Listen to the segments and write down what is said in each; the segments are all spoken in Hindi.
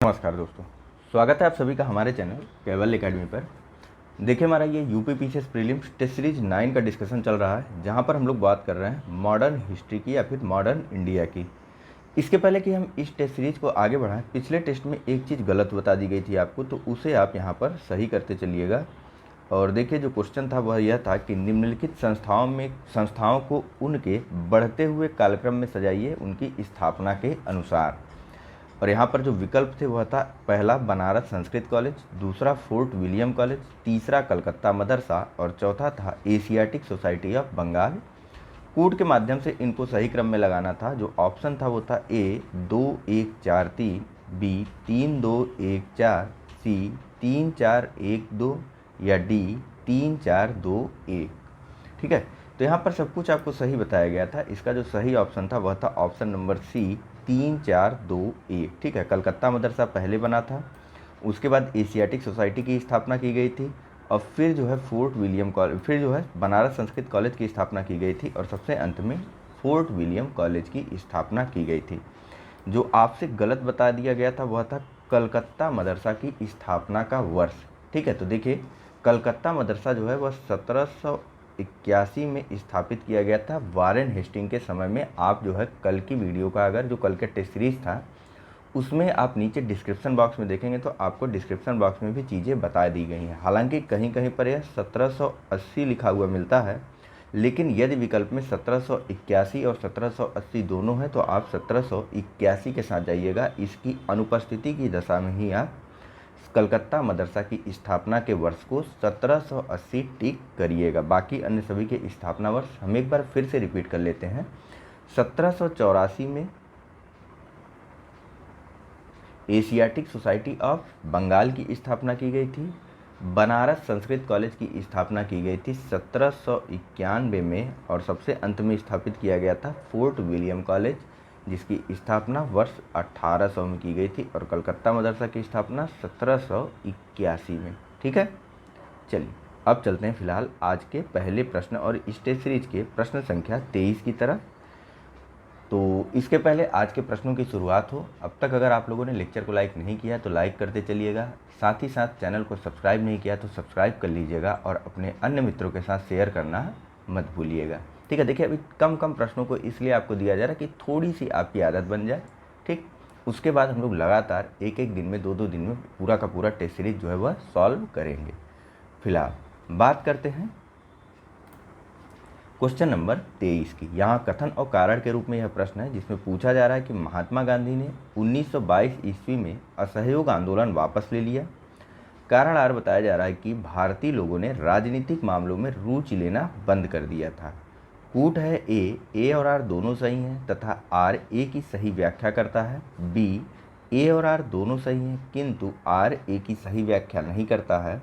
नमस्कार दोस्तों, स्वागत है आप सभी का हमारे चैनल केवल एकेडमी पर। देखिए, हमारा ये UP PCS prelims test series 9 का डिस्कशन चल रहा है, जहां पर हम लोग बात कर रहे हैं मॉडर्न हिस्ट्री की या फिर मॉडर्न इंडिया की। इसके पहले कि हम इस टेस्ट सीरीज को आगे बढ़ाएं, पिछले टेस्ट में एक चीज़ गलत बता दी गई थी आपको, तो उसे आप यहाँ पर सही करते चलिएगा। और देखिए, जो क्वेश्चन था वह यह था कि निम्नलिखित संस्थाओं को उनके बढ़ते हुए कालक्रम में सजाइए उनकी स्थापना के अनुसार। और यहाँ पर जो विकल्प थे वह था पहला बनारस संस्कृत कॉलेज, दूसरा फोर्ट विलियम कॉलेज, तीसरा कलकत्ता मदरसा और चौथा था एशियाटिक सोसाइटी ऑफ बंगाल। कूट के माध्यम से इनको सही क्रम में लगाना था। जो ऑप्शन था वो था ए 2 1 4 3, बी 3 2 1 4, सी 3 4 1 2 या डी 3 4 2 1। ठीक है, तो यहाँ पर सब कुछ आपको सही बताया गया था। इसका जो सही ऑप्शन था वह था ऑप्शन नंबर सी 3 4 2 1। ठीक है, कलकत्ता मदरसा पहले बना था, उसके बाद एशियाटिक सोसाइटी की स्थापना की गई थी, और फिर जो है फोर्ट विलियम कॉलेज, फिर जो है बनारस संस्कृत कॉलेज की स्थापना की गई थी, और सबसे अंत में फोर्ट विलियम कॉलेज की स्थापना की गई थी। जो आपसे गलत बता दिया गया था वह था कलकत्ता मदरसा की स्थापना का वर्ष। ठीक है, तो देखिए, कलकत्ता मदरसा जो है वह 1781 में स्थापित किया गया था वारेन हेस्टिंग के समय में। आप जो है कल की वीडियो का, अगर जो कल का टेस्ट सीरीज था उसमें आप नीचे डिस्क्रिप्शन बॉक्स में देखेंगे तो आपको डिस्क्रिप्शन बॉक्स में भी चीज़ें बता दी गई हैं। हालांकि कहीं कहीं पर यह 1780 लिखा हुआ मिलता है, लेकिन यदि विकल्प में 1781 और 1780 दोनों हैं तो आप 1781 के साथ जाइएगा। इसकी अनुपस्थिति की दशा में ही आप कलकत्ता मदरसा की स्थापना के वर्ष को 1780 टिक करिएगा। बाकी अन्य सभी के स्थापना वर्ष हम एक बार फिर से रिपीट कर लेते हैं। 1784 में एशियाटिक सोसाइटी ऑफ बंगाल की स्थापना की गई थी। बनारस संस्कृत कॉलेज की स्थापना की गई थी 1791 में, और सबसे अंत में स्थापित किया गया था फोर्ट विलियम कॉलेज, जिसकी स्थापना वर्ष 1800 में की गई थी, और कलकत्ता मदरसा की स्थापना 1781 में। ठीक है, चलिए अब चलते हैं फिलहाल आज के पहले प्रश्न और इस टेस्ट सीरीज के प्रश्न संख्या 23 की तरफ। तो इसके पहले आज के प्रश्नों की शुरुआत हो, अब तक अगर आप लोगों ने लेक्चर को लाइक नहीं किया तो लाइक करते चलिएगा, साथ ही साथ चैनल को सब्सक्राइब नहीं किया तो सब्सक्राइब कर लीजिएगा, और अपने अन्य मित्रों के साथ शेयर करना मत भूलिएगा। ठीक है, देखिए, अभी कम कम प्रश्नों को इसलिए आपको दिया जा रहा है कि थोड़ी सी आपकी आदत बन जाए। ठीक, उसके बाद हम लोग लगातार एक एक दिन में, दो दो दिन में पूरा का पूरा टेस्ट सीरीज जो है वह सॉल्व करेंगे। फिलहाल बात करते हैं क्वेश्चन नंबर 23 की। यहाँ कथन और कारण के रूप में यह प्रश्न है, जिसमें पूछा जा रहा है कि महात्मा गांधी ने 1922 ईस्वी में असहयोग आंदोलन वापस ले लिया। कारण आर बताया जा रहा है कि भारतीय लोगों ने राजनीतिक मामलों में रुचि लेना बंद कर दिया था। कूट है ए और आर दोनों सही हैं तथा आर ए की सही व्याख्या करता है। बी ए और आर दोनों सही हैं किंतु आर ए की सही व्याख्या नहीं करता है।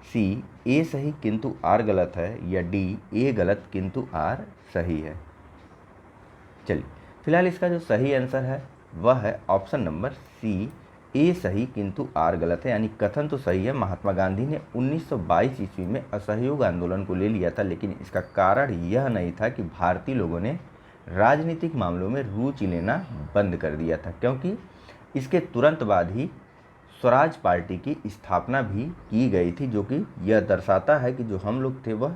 सी ए सही किंतु आर गलत है, या डी ए गलत किंतु आर सही है। चलिए, फिलहाल इसका जो सही आंसर है वह है ऑप्शन नंबर सी, ए सही किंतु आर गलत है। यानी कथन तो सही है, महात्मा गांधी ने 1922 ईस्वी में असहयोग आंदोलन को ले लिया था, लेकिन इसका कारण यह नहीं था कि भारतीय लोगों ने राजनीतिक मामलों में रुचि लेना बंद कर दिया था, क्योंकि इसके तुरंत बाद ही स्वराज पार्टी की स्थापना भी की गई थी, जो कि यह दर्शाता है कि जो हम लोग थे वह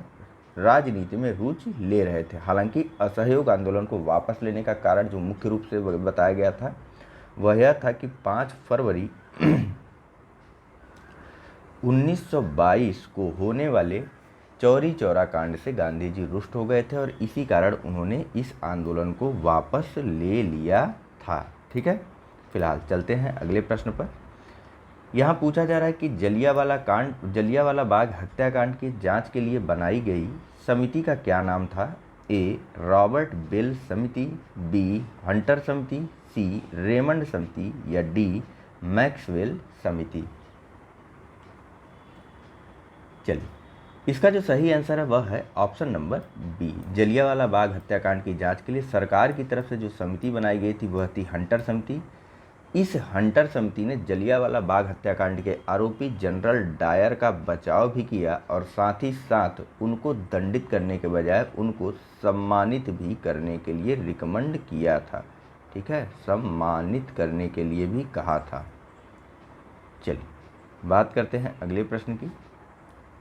राजनीति में रुचि ले रहे थे। हालांकि असहयोग आंदोलन को वापस लेने का कारण जो मुख्य रूप से बताया गया था वह यह था कि 5 फरवरी 1922 को होने वाले चौरी चौरा कांड से गांधी जी रुष्ट हो गए थे, और इसी कारण उन्होंने इस आंदोलन को वापस ले लिया था। ठीक है, फिलहाल चलते हैं अगले प्रश्न पर। यहाँ पूछा जा रहा है कि जलियांवाला बाग हत्याकांड की जांच के लिए बनाई गई समिति का क्या नाम था। ए रॉबर्ट बेल समिति, बी हंटर समिति, सी रेमंड समिति, या डी मैक्सवेल समिति। चलिए, इसका जो सही आंसर है वह है option number B. Jallianwala Bagh हत्याकांड की जांच के लिए सरकार की तरफ से जो समिति बनाई गई थी वह थी हंटर समिति। इस हंटर समिति ने जलियांवाला बाग हत्याकांड के आरोपी जनरल डायर का बचाव भी किया, और साथ ही साथ उनको दंडित करने के बजाय उनको सम्मानित भी करने के लिए रिकमेंड किया था। ठीक है, सम्मानित करने के लिए भी कहा था। चलिए बात करते हैं अगले प्रश्न की।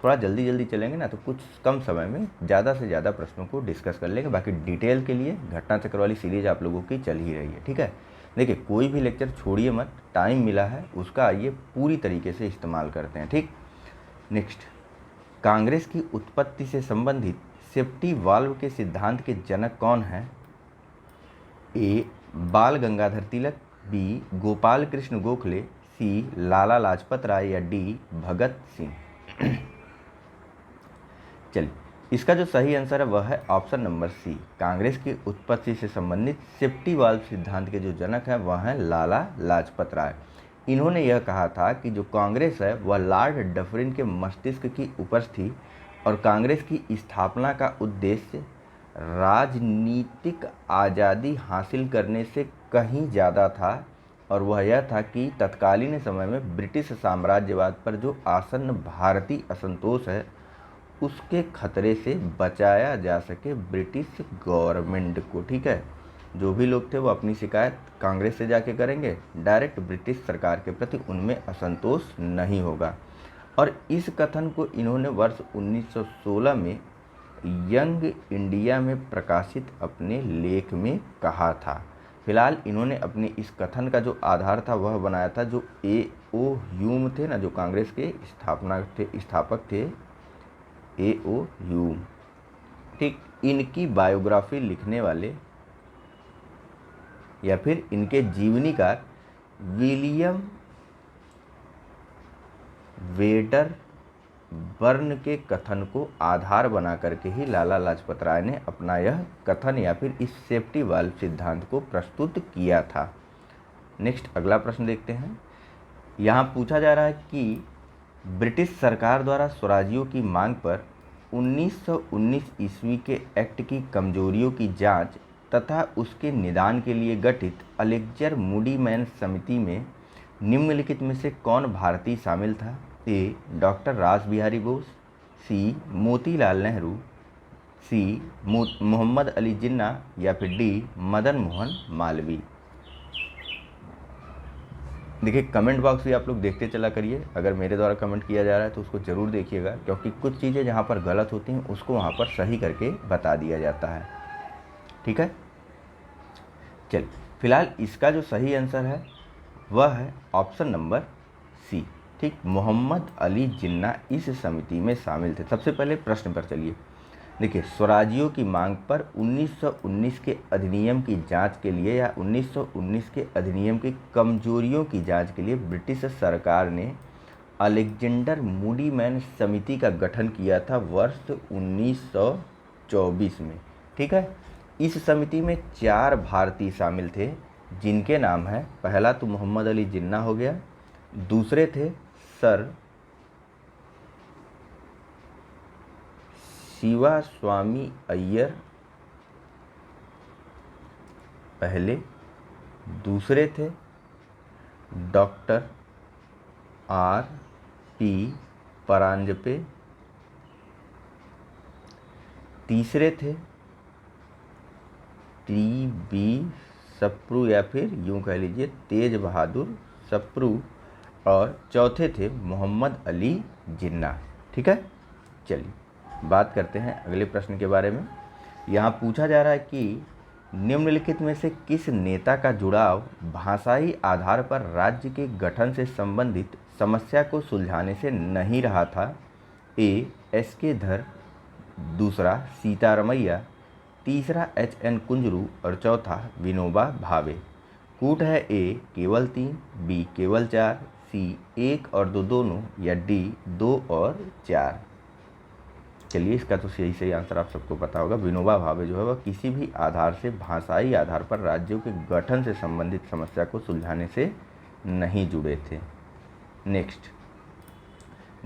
थोड़ा जल्दी जल्दी चलेंगे ना तो कुछ कम समय में ज़्यादा से ज़्यादा प्रश्नों को डिस्कस कर लेंगे। बाकी डिटेल के लिए घटना चक्र वाली सीरीज आप लोगों की चल ही रही है, ठीक है। देखिए कोई भी लेक्चर छोड़िए मत, टाइम मिला है उसका आइए पूरी तरीके से इस्तेमाल करते हैं, ठीक। नेक्स्ट, कांग्रेस की उत्पत्ति से संबंधित सेफ्टी वाल्व के सिद्धांत के जनक कौन हैं? ए बाल गंगाधर तिलक, बी गोपाल कृष्ण गोखले, सी लाला लाजपत राय या डी भगत सिंह। चलिए इसका जो सही आंसर है वह है ऑप्शन नंबर सी। कांग्रेस की उत्पत्ति से संबंधित सेफ्टी वाल्व सिद्धांत के जो जनक हैं वह हैं लाला लाजपत राय। इन्होंने यह कहा था कि जो कांग्रेस है वह लॉर्ड डफरिन के मस्तिष्क की उपज थी और कांग्रेस की स्थापना का उद्देश्य राजनीतिक आज़ादी हासिल करने से कहीं ज़्यादा था और वह यह था कि तत्कालीन समय में ब्रिटिश साम्राज्यवाद पर जो आसन्न भारतीय असंतोष है उसके खतरे से बचाया जा सके ब्रिटिश गवर्नमेंट को, ठीक है। जो भी लोग थे वो अपनी शिकायत कांग्रेस से जाके करेंगे, डायरेक्ट ब्रिटिश सरकार के प्रति उनमें असंतोष नहीं होगा। और इस कथन को इन्होंने वर्ष 1916 में यंग इंडिया में प्रकाशित अपने लेख में कहा था। फिलहाल इन्होंने अपने इस कथन का जो आधार था वह बनाया था जो A.O. ह्यूम थे ना, जो कांग्रेस के स्थापक थे A.O. ह्यूम, ठीक। इनकी बायोग्राफी लिखने वाले या फिर इनके जीवनीकार विलियम वेडर बर्न के कथन को आधार बना करके ही लाला लाजपत राय ने अपना यह कथन या फिर इस सेफ्टी वाल्व सिद्धांत को प्रस्तुत किया था। नेक्स्ट अगला प्रश्न देखते हैं। यहाँ पूछा जा रहा है कि ब्रिटिश सरकार द्वारा स्वराजियों की मांग पर 1919 ईस्वी के एक्ट की कमजोरियों की जांच तथा उसके निदान के लिए गठित अलेक्जेंडर मूडी मैन समिति में निम्नलिखित में से कौन भारतीय शामिल था? ए डॉक्टर रास बिहारी बोस, सी मोतीलाल नेहरू, सी मोहम्मद अली जिन्ना या फिर डी मदन मोहन मालवीय। देखिए कमेंट बॉक्स भी आप लोग देखते चला करिए। अगर मेरे द्वारा कमेंट किया जा रहा है तो उसको ज़रूर देखिएगा, क्योंकि कुछ चीज़ें जहाँ पर गलत होती हैं उसको वहाँ पर सही करके बता दिया जाता है, ठीक है। चलिए फिलहाल इसका जो सही आंसर है वह है ऑप्शन नंबर सी, ठीक। मोहम्मद अली जिन्ना इस समिति में शामिल थे। सबसे पहले प्रश्न पर चलिए। देखिए स्वराजियों की मांग पर 1919 के अधिनियम की जांच के लिए या 1919 के अधिनियम की कमजोरियों की जांच के लिए ब्रिटिश सरकार ने अलेक्जेंडर मूडी मैन समिति का गठन किया था वर्ष 1924 में, ठीक है। इस समिति में 4 भारतीय शामिल थे जिनके नाम है, पहला तो मोहम्मद अली जिन्ना हो गया, दूसरे थे सर शिवा स्वामी अय्यर पहले, दूसरे थे डॉक्टर R.P. परांजपे, तीसरे थे T.B. सप्रू या फिर यूं कह लीजिए तेज बहादुर सप्रू, और चौथे थे मोहम्मद अली जिन्ना, ठीक है। चलिए बात करते हैं अगले प्रश्न के बारे में। यहाँ पूछा जा रहा है कि निम्नलिखित में से किस नेता का जुड़ाव भाषाई आधार पर राज्य के गठन से संबंधित समस्या को सुलझाने से नहीं रहा था? ए S.K. धर, दूसरा सीतारमैया, तीसरा H.N. कुंजरू और चौथा विनोबा भावे। कूट है ए केवल 3, बी केवल 4, सी 1 और 2 दोनों या डी 2 और 4। चलिए इसका तो सही आंसर आप सबको पता होगा। विनोबा भावे जो है वह किसी भी आधार से भाषाई आधार पर राज्यों के गठन से संबंधित समस्या को सुलझाने से नहीं जुड़े थे। नेक्स्ट,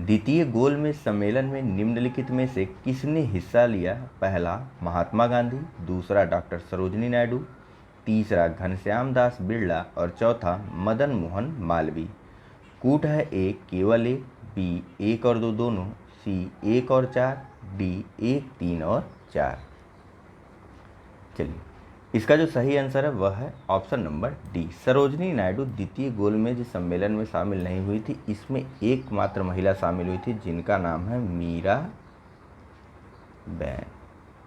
द्वितीय गोलमेज सम्मेलन में निम्नलिखित में से किसने हिस्सा लिया? पहला महात्मा गांधी, दूसरा डॉक्टर सरोजिनी नायडू, तीसरा घनश्याम दास बिरला और चौथा मदन मोहन मालवीय। कूट है ए केवल 1, बी 1 और 2 दोनों, सी 1 और 4, डी 1, 3 और 4। चलिए इसका जो सही आंसर है वह है option number D. Sarojini Naidu द्वितीय गोलमेज सम्मेलन में शामिल नहीं हुई थी। इसमें एकमात्र महिला शामिल हुई थी जिनका नाम है मीरा बैन।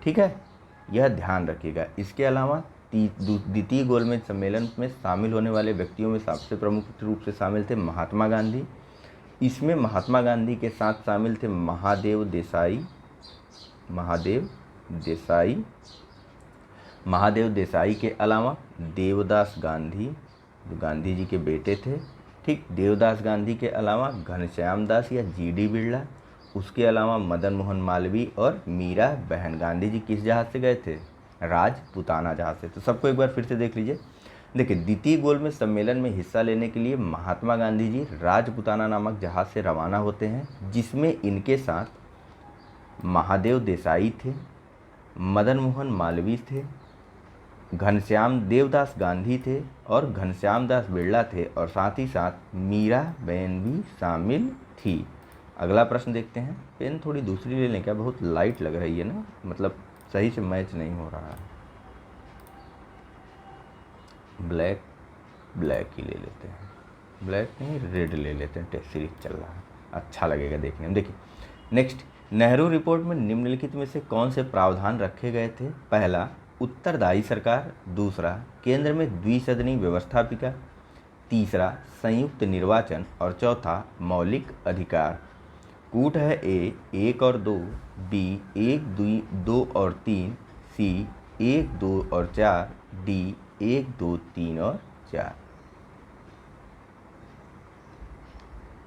ठीक है, यह ध्यान रखिएगा। इसके अलावा द्वितीय गोलमेज सम्मेलन में शामिल होने वाले व्यक्तियों में सबसे प्रमुख रूप से शामिल थे महात्मा गांधी। इसमें महात्मा गांधी के साथ शामिल थे महादेव देसाई के अलावा देवदास गांधी, जो गांधी जी के बेटे थे। ठीक, देवदास गांधी के अलावा घनश्याम दास या जीडी बिरला, उसके अलावा मदन मोहन मालवीय और मीरा बहन। गांधी जी किस जहाज़ से गए थे? राजपुताना जहाज़ से। तो सबको एक बार फिर से देख लीजिए। देखिए, द्वितीय गोलमेज सम्मेलन में हिस्सा लेने के लिए महात्मा गांधी जी राजपुताना नामक जहाज़ से रवाना होते हैं, जिसमें इनके साथ महादेव देसाई थे, मदन मोहन मालवीय थे, घनश्याम देवदास गांधी थे और घनश्याम दास बिरला थे, और साथ ही साथ मीरा बहन भी शामिल थी। अगला प्रश्न देखते हैं। पेन थोड़ी दूसरी ले लें क्या? बहुत लाइट लग रही है ना, मतलब सही से मैच नहीं हो रहा है। ब्लैक ही ले लेते हैं। ब्लैक नहीं, रेड ले लेते हैं। टेस्ट सीरीज चल रहा है, अच्छा लगेगा देखने में। देखिए नेक्स्ट, नेहरू रिपोर्ट में निम्नलिखित में से कौन से प्रावधान रखे गए थे? पहला, उत्तरदायी सरकार। दूसरा, केंद्र में द्विसदनी व्यवस्थापिका। तीसरा, संयुक्त निर्वाचन। और चौथा, मौलिक अधिकार। कूट है ए 1 और 2, बी 1 2 और 3, सी 1 2 और 4, डी 1 2 3 और 4।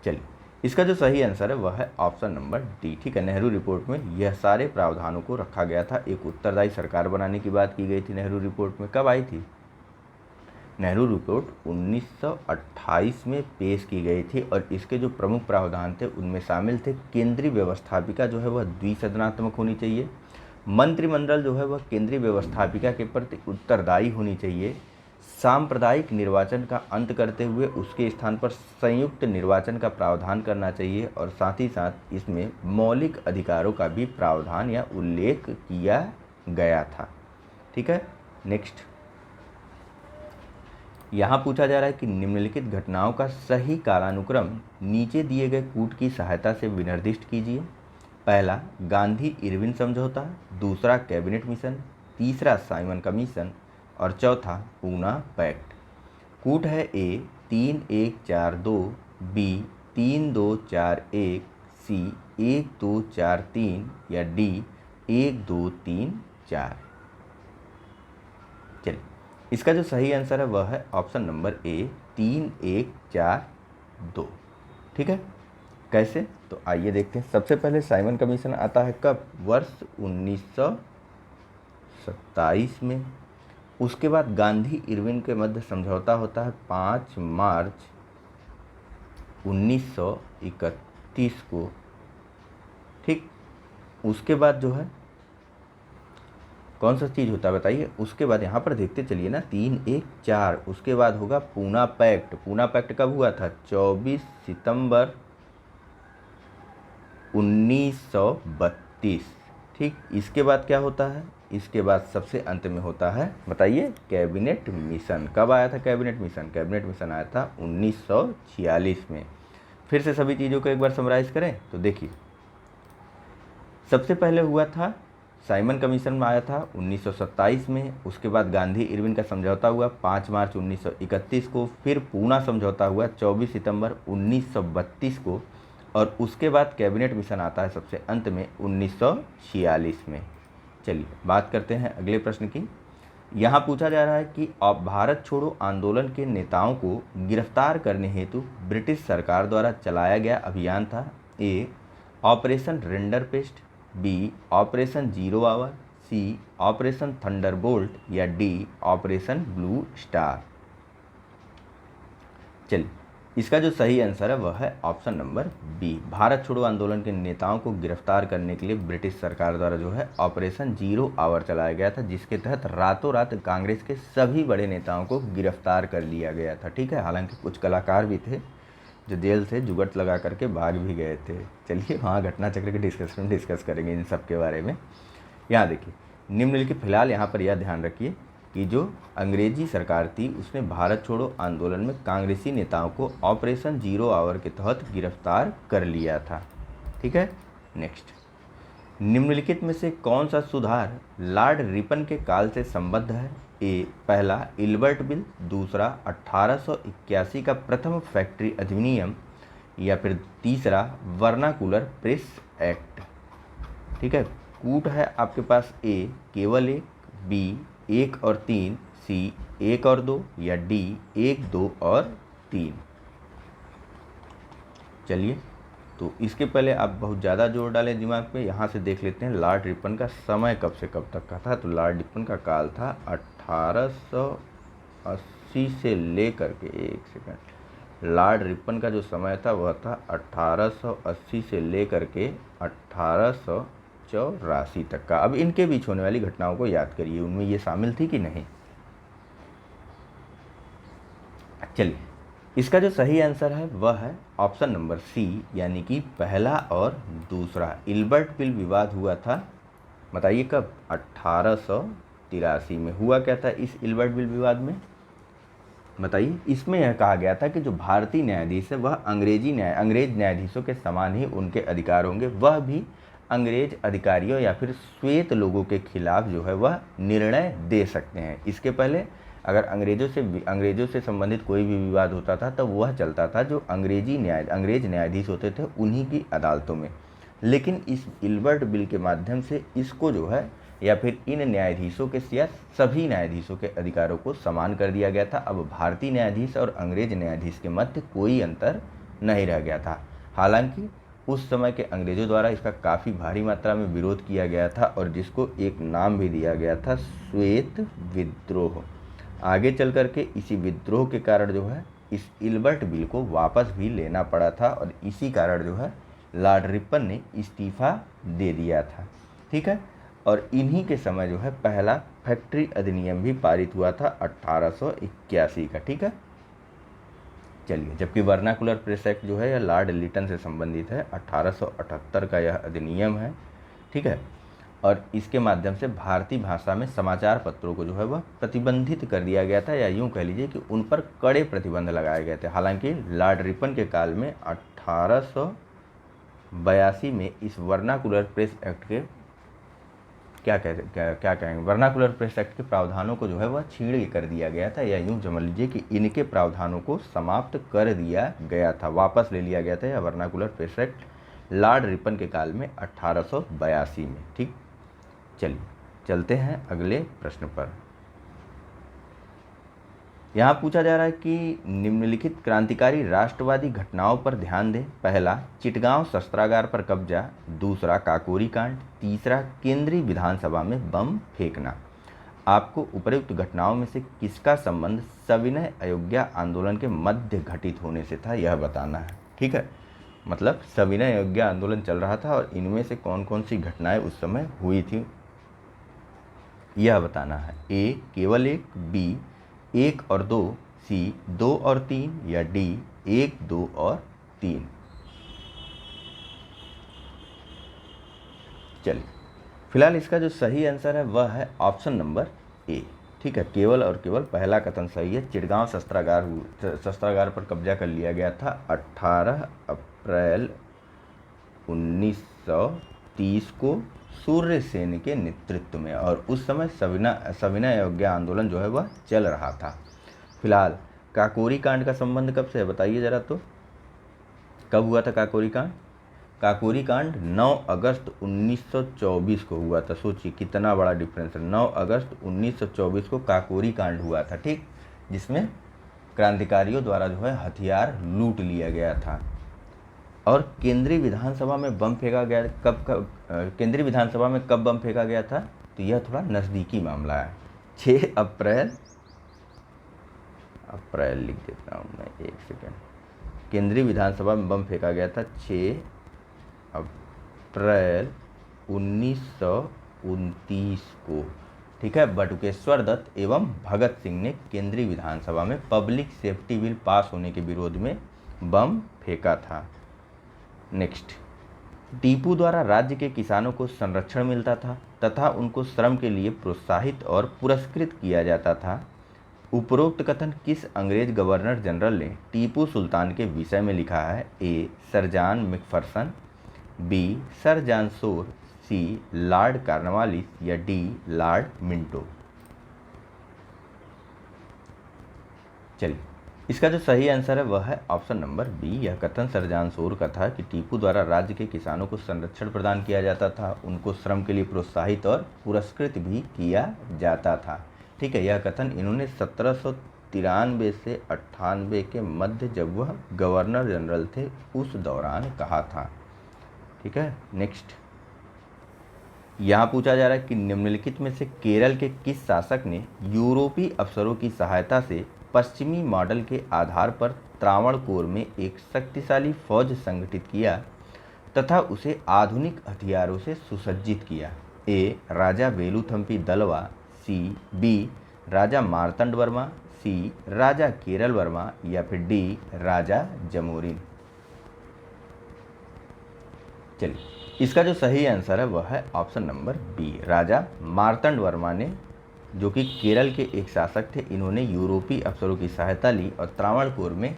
चलिए, इसका जो सही आंसर है वह है ऑप्शन नंबर डी। ठीक है, नेहरू रिपोर्ट में यह सारे प्रावधानों को रखा गया था। एक उत्तरदायी सरकार बनाने की बात की गई थी नेहरू रिपोर्ट में। कब आई थी? नेहरू रिपोर्ट 1928 में पेश की गई थी, और इसके जो प्रमुख प्रावधान थे उनमें शामिल थे केंद्रीय व्यवस्थापिका जो है वह द्विसदनात्मक होनी चाहिए, मंत्रिमंडल जो है वह केंद्रीय व्यवस्थापिका के प्रति उत्तरदायी होनी चाहिए, सांप्रदायिक निर्वाचन का अंत करते हुए उसके स्थान पर संयुक्त निर्वाचन का प्रावधान करना चाहिए, और साथ ही साथ इसमें मौलिक अधिकारों का भी प्रावधान या उल्लेख किया गया था। ठीक है, नेक्स्ट, यहाँ पूछा जा रहा है कि निम्नलिखित घटनाओं का सही कालानुक्रम नीचे दिए गए कूट की सहायता से विनिर्दिष्ट कीजिए। पहला, गांधी इरविन समझौता। दूसरा, कैबिनेट मिशन। तीसरा, साइमन कमीशन। और चौथा, पूना पैक्ट। कूट है ए 3-1-4-2, बी 3-2-4-1, सी 1-2-4-3 या डी 1-2-3-4। चलिए, इसका जो सही आंसर है वह है ऑप्शन नंबर ए 3-1-4-2। ठीक है, कैसे? तो आइए देखते हैं। सबसे पहले साइमन कमीशन आता है कब? वर्ष 1927 में। उसके बाद गांधी इरविन के मध्य समझौता होता है 5 मार्च 1931 को। ठीक, उसके बाद जो है कौन सा चीज़ होता है बताइए? उसके बाद यहाँ पर देखते चलिए ना, 3-1-4। उसके बाद होगा पूना पैक्ट। पूना पैक्ट कब हुआ था? 24 सितंबर 1932। ठीक, इसके बाद क्या होता है? इसके बाद सबसे अंत में होता है, बताइए, कैबिनेट मिशन। कब आया था कैबिनेट मिशन? कैबिनेट मिशन आया था 1946 में। फिर से सभी चीज़ों को एक बार समराइज करें तो देखिए, सबसे पहले हुआ था साइमन कमीशन में आया था 1927 में। उसके बाद गांधी इरविन का समझौता हुआ 5 मार्च 1931 को। फिर पूना समझौता हुआ 24 सितंबर 1932 को, और उसके बाद कैबिनेट मिशन आता है सबसे अंत में 1946 में। चलिए बात करते हैं अगले प्रश्न की। यहाँ पूछा जा रहा है कि भारत छोड़ो आंदोलन के नेताओं को गिरफ्तार करने हेतु ब्रिटिश सरकार द्वारा चलाया गया अभियान था। ए, ऑपरेशन रेंडरपेस्ट। B, operation zero hour. C, operation thunderbolt या डी, ऑपरेशन ब्लू स्टार। चलिए, इसका जो सही आंसर है वह है ऑप्शन नंबर बी। भारत छोड़ो आंदोलन के नेताओं को गिरफ्तार करने के लिए ब्रिटिश सरकार द्वारा जो है ऑपरेशन जीरो आवर चलाया गया था, जिसके तहत रातों रात कांग्रेस के सभी बड़े नेताओं को गिरफ्तार कर लिया गया था। ठीक है, हालांकि कुछ कलाकार भी थे जो जेल से जुगट लगा करके भाग भी गए थे। चलिए वहाँ घटना चक्र के डिस्कस करेंगे इन सब के बारे में। यहाँ देखिए, निम्नलिखित फिलहाल यहाँ पर यह ध्यान रखिए कि जो अंग्रेजी सरकार थी उसने भारत छोड़ो आंदोलन में कांग्रेसी नेताओं को ऑपरेशन जीरो आवर के तहत गिरफ्तार कर लिया था। ठीक है, नेक्स्ट, निम्नलिखित में से कौन सा सुधार लॉर्ड रिपन के काल से संबद्ध है? ए, पहला इल्बर्ट बिल, दूसरा 1881 का प्रथम फैक्ट्री अधिनियम, या फिर तीसरा वर्नाकुलर प्रेस एक्ट। ठीक है, कूट है आपके पास ए केवल एक, बी 1 और 3, सी 1 और 2, या डी 1, 2 और 3। चलिए, तो इसके पहले आप बहुत ज़्यादा जोर डालें दिमाग पे, यहाँ से देख लेते हैं लॉर्ड रिपन का समय कब से कब तक का था। तो लॉर्ड रिपन का काल था 1880 से लेकर के, एक सेकंड, लॉर्ड रिपन का जो समय था वह था 1880 से लेकर के 1884 तक का। अब इनके बीच होने वाली घटनाओं को याद करिए, उनमें ये शामिल थी कि नहीं। चलिए, इसका जो सही आंसर है वह है ऑप्शन नंबर सी, यानी कि पहला और दूसरा। इल्बर्ट बिल विवाद हुआ था, बताइए कब? 1883 में। हुआ क्या था इस इल्बर्ट बिल विवाद में, बताइए। इसमें यह कहा गया था कि जो भारतीय न्यायाधीश है वह अंग्रेज न्यायाधीशों के समान ही उनके अधिकार होंगे, वह भी अंग्रेज अधिकारियों या फिर श्वेत लोगों के खिलाफ जो है वह निर्णय दे सकते हैं। इसके पहले अगर अंग्रेजों से संबंधित कोई भी विवाद होता था तो वह चलता था जो अंग्रेज न्यायाधीश होते थे उन्हीं की अदालतों में। लेकिन इस इल्बर्ट बिल के माध्यम से इसको जो है या फिर इन न्यायाधीशों के या सभी न्यायाधीशों के अधिकारों को समान कर दिया गया था। अब भारतीय न्यायाधीश और अंग्रेज न्यायाधीश के मध्य कोई अंतर नहीं रह गया था। हालांकि उस समय के अंग्रेजों द्वारा इसका काफ़ी भारी मात्रा में विरोध किया गया था और जिसको एक नाम भी दिया गया था, श्वेत विद्रोह। आगे चल कर के इसी विद्रोह के कारण जो है इस इल्बर्ट बिल को वापस भी लेना पड़ा था और इसी कारण जो है लॉर्ड रिपन ने इस्तीफा दे दिया था। ठीक है, और इन्हीं के समय जो है पहला फैक्ट्री अधिनियम भी पारित हुआ था 1881 का। ठीक है, चलिए, जबकि वर्नाकुलर प्रेस एक्ट जो है यह लॉर्ड लिटन से संबंधित है, 1878 का यह अधिनियम है। ठीक है, और इसके माध्यम से भारतीय भाषा में समाचार पत्रों को जो है वह प्रतिबंधित कर दिया गया था, या यूँ कह लीजिए कि उन पर कड़े प्रतिबंध लगाए गए थे। हालांकि लॉर्ड रिपन के काल में 1882 में इस वर्नाकुलर प्रेस एक्ट के क्या कहेंगे, वर्नाकुलर प्रेस एक्ट के प्रावधानों को जो है वह छीड़ कर दिया गया था, या यूँ समझ लीजिए कि इनके प्रावधानों को समाप्त कर दिया गया था, वापस ले लिया गया था यह vernacular press act Lord Ripon के काल में 1882 में। ठीक, चलिए चलते हैं अगले प्रश्न पर। यहाँ पूछा जा रहा है कि निम्नलिखित क्रांतिकारी राष्ट्रवादी घटनाओं पर ध्यान दें। पहला, चिटगांव शस्त्रागार पर कब्जा, दूसरा काकोरी कांड, तीसरा केंद्रीय विधानसभा में बम फेंकना। आपको उपर्युक्त घटनाओं में से किसका संबंध सविनय अयोध्या आंदोलन के मध्य घटित होने से था यह बताना है। ठीक है, मतलब सविनय अयोध्या आंदोलन चल रहा था और इनमें से कौन कौन सी घटनाएं उस समय हुई थी यह बताना है। ए केवल एक, बी 1 और 2, सी 2 और 3, या डी 1, 2 और 3। चलिए, फिलहाल इसका जो सही आंसर है वह है ऑप्शन नंबर ए। ठीक है, केवल और केवल पहला कथन सही है। चिटगांव शस्त्रागार पर कब्जा कर लिया गया था 18 अप्रैल 1930 को सूर्य सेन के नेतृत्व में, और उस समय सविनय अयोध्या आंदोलन जो है वह चल रहा था। फिलहाल काकोरी कांड का संबंध कब से है बताइए ज़रा, तो कब हुआ था काकोरी कांड? काकोरी कांड 9 अगस्त 1924 को हुआ था। सोचिए कितना बड़ा डिफरेंस है। 9 अगस्त 1924 को काकोरी कांड हुआ था। ठीक, जिसमें क्रांतिकारियों द्वारा जो है हथियार लूट लिया गया था। और केंद्रीय विधानसभा में बम फेंका गया केंद्रीय विधानसभा में कब बम फेंका गया था? तो यह थोड़ा नज़दीकी मामला है। 6 अप्रैल लिख देता हूँ मैं, एक सेकेंड। केंद्रीय विधानसभा में बम फेंका गया था 6 अप्रैल 1929 को। ठीक है, बटुकेश्वर दत्त एवं भगत सिंह ने केंद्रीय विधानसभा में पब्लिक सेफ्टी बिल पास होने के विरोध में बम फेंका था। नेक्स्ट, टीपू द्वारा राज्य के किसानों को संरक्षण मिलता था तथा उनको श्रम के लिए प्रोत्साहित और पुरस्कृत किया जाता था। उपरोक्त कथन किस अंग्रेज गवर्नर जनरल ने टीपू सुल्तान के विषय में लिखा है? A. Sir John Macpherson, B. Sir John Shore, C. Lord Cornwallis या डी. Lord Minto. चलिए, इसका जो सही आंसर है वह है ऑप्शन नंबर बी। यह कथन सर जॉन शोर का था कि टीपू द्वारा राज्य के किसानों को संरक्षण प्रदान किया जाता था, उनको श्रम के लिए प्रोत्साहित और पुरस्कृत भी किया जाता था। ठीक है, यह कथन इन्होंने 1793 से 98 के मध्य, जब वह गवर्नर जनरल थे, उस दौरान कहा था। ठीक है, नेक्स्ट यहाँ पूछा जा रहा है कि निम्नलिखित में से केरल के किस शासक ने यूरोपीय अफसरों की सहायता से पश्चिमी मॉडल के आधार पर त्रावणकोर में एक शक्तिशाली फौज संगठित किया तथा उसे आधुनिक हथियारों से सुसज्जित किया? ए. राजा वेलुथम्पी दलवा, सी. बी. राजा मार्तंड वर्मा, सी. राजा केरल वर्मा या फिर डी. राजा जमोरिन। चलिए, इसका जो सही आंसर है वह है ऑप्शन नंबर बी। राजा मार्तंड वर्मा ने, जो कि केरल के एक शासक थे, इन्होंने यूरोपीय अफसरों की सहायता ली और त्रावणकोर में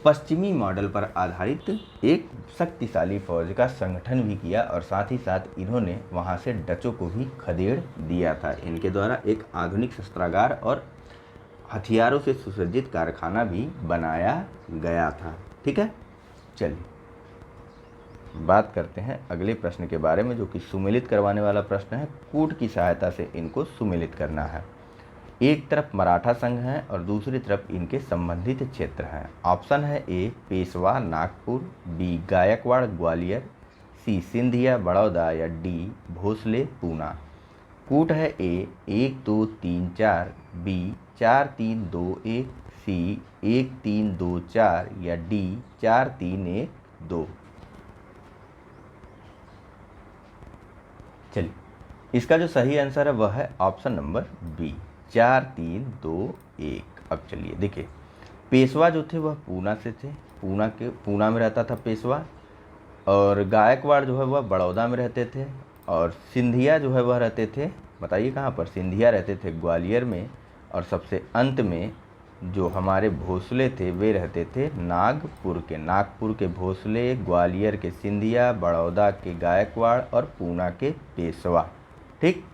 पश्चिमी मॉडल पर आधारित एक शक्तिशाली फौज का संगठन भी किया और साथ ही साथ इन्होंने वहां से डचों को भी खदेड़ दिया था। इनके द्वारा एक आधुनिक शस्त्रागार और हथियारों से सुसज्जित कारखाना भी बनाया गया था। ठीक है, चलिए बात करते हैं अगले प्रश्न के बारे में, जो कि सुमेलित करवाने वाला प्रश्न है। कूट की सहायता से इनको सुमेलित करना है। एक तरफ मराठा संघ है और दूसरी तरफ इनके संबंधित क्षेत्र हैं। ऑप्शन है ए. पेशवा नागपुर, बी. गायकवाड़ ग्वालियर, सी. सिंधिया बड़ौदा या डी. भोसले पूना। कूट है ए. 1 2 3 4, बी. 4 3 2 1, सी. 1 3 2 4 या डी. 4 3 1 2। चलिए, इसका जो सही आंसर है वह है ऑप्शन नंबर बी, 4 3 2 1। अब चलिए देखिए, पेशवा जो थे वह पूना से थे, पूना में रहता था पेशवा, और गायकवाड़ जो है वह बड़ौदा में रहते थे, और सिंधिया जो है वह रहते थे, बताइए कहाँ पर? सिंधिया रहते थे ग्वालियर में, और सबसे अंत में जो हमारे भोसले थे वे रहते थे नागपुर के भोसले, ग्वालियर के सिंधिया, बड़ौदा के गायकवाड़ और पूना के पेशवा। ठीक,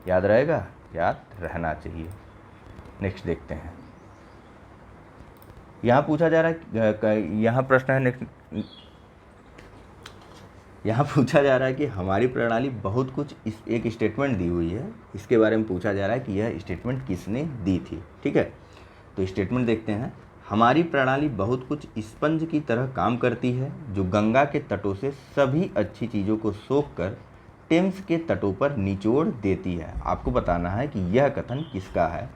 याद रहेगा? याद रहना चाहिए। नेक्स्ट देखते हैं, यहाँ पूछा जा रहा है, यहाँ प्रश्न है नेक्स्ट, यहाँ पूछा जा रहा है कि हमारी प्रणाली बहुत कुछ, इस एक स्टेटमेंट दी हुई है, इसके बारे में पूछा जा रहा है कि यह स्टेटमेंट किसने दी थी। ठीक है, तो स्टेटमेंट देखते हैं। हमारी प्रणाली बहुत कुछ स्पंज की तरह काम करती है, जो गंगा के तटों से सभी अच्छी चीज़ों को सोख कर टेम्स के तटों पर निचोड़ देती है। आपको बताना है कि यह कथन किसका है?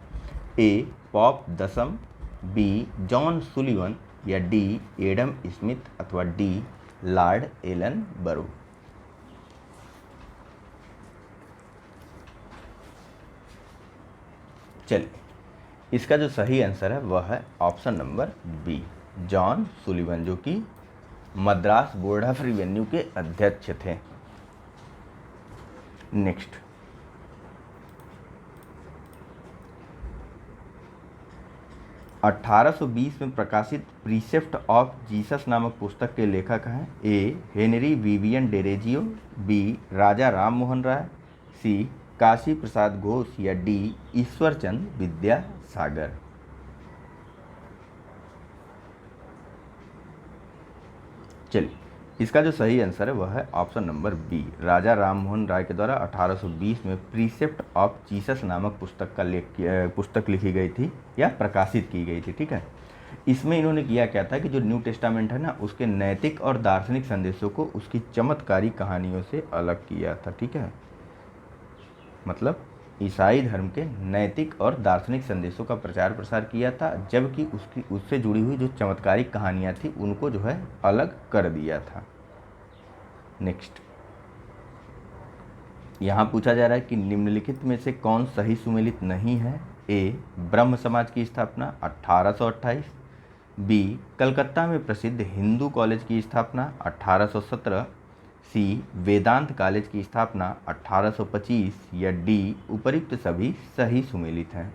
ए. पॉप दसम, बी. जॉन सुलिवन या डी. एडम स्मिथ अथवा डी. Lord Ellenborough. चलिए, इसका जो सही आंसर है वह है option number B, John Sullivan, जो कि मद्रास बोर्ड ऑफ रेवेन्यू के अध्यक्ष थे। नेक्स्ट, अठारह में प्रकाशित प्रीसेप्ट ऑफ जीसस नामक पुस्तक के लेखक हैं? A. Henry Vivian Derozio, B. Raja Ram Mohan Roy, C. Kashi Prasad Ghosh या डी. ईश्वरचंद विद्यासागर। चलिए, इसका जो सही आंसर है वह है option number B, Raja Ram Mohan राय के द्वारा 1820 में प्रीसेप्ट ऑफ जीसस नामक पुस्तक लिखी गई थी या प्रकाशित की गई थी। ठीक है, इसमें इन्होंने किया क्या था कि जो न्यू टेस्टामेंट है ना, उसके नैतिक और दार्शनिक संदेशों को उसकी चमत्कारी कहानियों से अलग किया था। ठीक है, मतलब ईसाई धर्म के नैतिक और दार्शनिक संदेशों का प्रचार प्रसार किया था, जबकि उससे जुड़ी हुई जो चमत्कारिक कहानियाँ थी उनको जो है अलग कर दिया था। नेक्स्ट, यहाँ पूछा जा रहा है कि निम्नलिखित में से कौन सही सुमेलित नहीं है? ए. ब्रह्म समाज की स्थापना 1828, बी. कलकत्ता में प्रसिद्ध हिंदू कॉलेज की स्थापना 1817, सी वेदांत कॉलेज की स्थापना 1825 या डी उपरोक्त सभी सही सुमेलित हैं।